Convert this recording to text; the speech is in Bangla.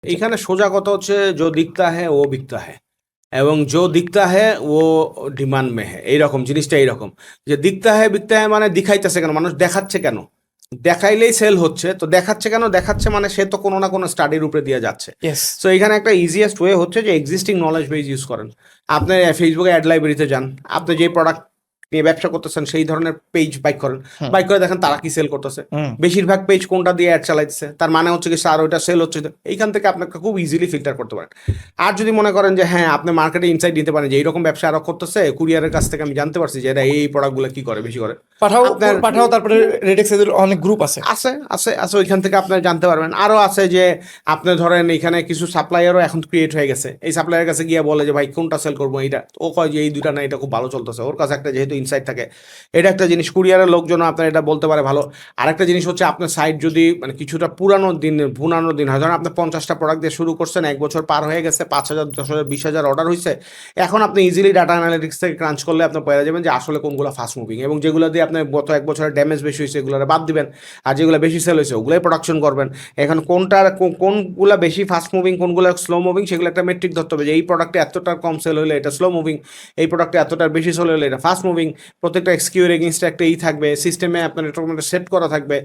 এইখানে সোজা কথা হচ্ছে जो दिखता है वो बिकता है এবং जो दिखता है वो ডিমান্ড में है এইরকম জিনিসটা এইরকম যে দিকতা হ্যাঁ বিকতা হ্যাঁ মানে দেখাইতেছে কেন মানুষ দেখাচ্ছে কেন দেখাইলেই সেল হচ্ছে তো দেখাচ্ছে কেন দেখাচ্ছে মানে সে তো কোনো না কোনো স্টাডির উপরে দিয়ে যাচ্ছে ইয়েস সো এখানে একটা ইজিয়েস্ট ওয়ে হচ্ছে যে এক্সিস্টিং নলেজ বেস ইউজ করেন আপনি ফেসবুকে অ্যাড লাইব্রেরিতে যান আপনি যে প্রোডাক্ট নিয়ে ব্যবসা করতেছেন সেই ধরনের পেজ বাইক করেন হুম। বাইক করে দেখেন তারা কি সেল করতেছে হুম। বেশিরভাগ পেজ কোনটা দিয়ে অ্যাড চালাইতেছে তার মানে হচ্ছে কি স্যার ওইটা সেল হচ্ছে তো। এইখান থেকে আপনাকে খুব ইজিলি ফিল্টার করতে পারেন আর যদি মনে করেন যে হ্যাঁ আপনি মার্কেটে ইনসাইট দিতে পারেন যে এইরকম ব্যবসা আরো করতেছে কুরিয়ারের কাছ থেকে আমি জানতে পারছি যে এরা এই প্রোডাক্টগুলো কি করে বেশি করে আপনার- পাঠাও তারপরে রেডেক্স এদের অনেক গ্রুপ আছে। আছে আছে আছে ওইখান থেকে আপনার জানতে পারবেন আরও আছে যে আপনি ধরেন এখানে কিছু সাপ্লায়ারও এখন ক্রিয়েট হয়ে গেছে এই সাপ্লায়ারের কাছে গিয়ে বলে যে ভাই কোনটা সেল করবো এইটা ও কয় যে এই দুটা না এটা খুব ভালো চলতেছে ওর কাছে একটা যেহেতু ইনসাইট থাকে এটা একটা জিনিস কুরিয়ারের লোকজন আপনার এটা বলতে পারে ভালো আরেকটা জিনিস হচ্ছে আপনার সাইট যদি মানে কিছুটা পুরানো দিন হয় ধরেন আপনি 50টা প্রোডাক্ট দিয়ে শুরু করছেন 1 বছর পার হয়ে গেছে 5,000 10,000 20,000 অর্ডার হয়েছে এখন আপনি ইজিলি ডাটা অ্যানালিটিক্স থেকে ক্রাঞ্চ করলে আপনি পেয়ে যাবেন যে আসলে কোনগুলো ফাস্ট মুভিং এবং যেগুলো দিয়ে আপনার গত 1 বছরের ড্যামেজ বেশি হয়েছে এগুলো বাদ দিবেন আর যেগুলো বেশি সেল হয়েছে ওগুলোই প্রোডাকশন করবেন এখন কোনগুলো বেশি ফাস্ট মুভিং কোনগুলো স্লো মুভিং সেগুলো একটা মেট্রিক ধরতে হবে যে এই প্রোডাক্টে এতটার কম সেল হলে এটা স্লো মুভিং এই প্রোডাক্টে এতটার বেশি সেল হলে এটা ফাস্ট মুভিং প্রত্যেকটা এক্সকিউর এগেনস্টে একটা থাকবে সিস্টেমে আপনার এটা সেট করা থাকবে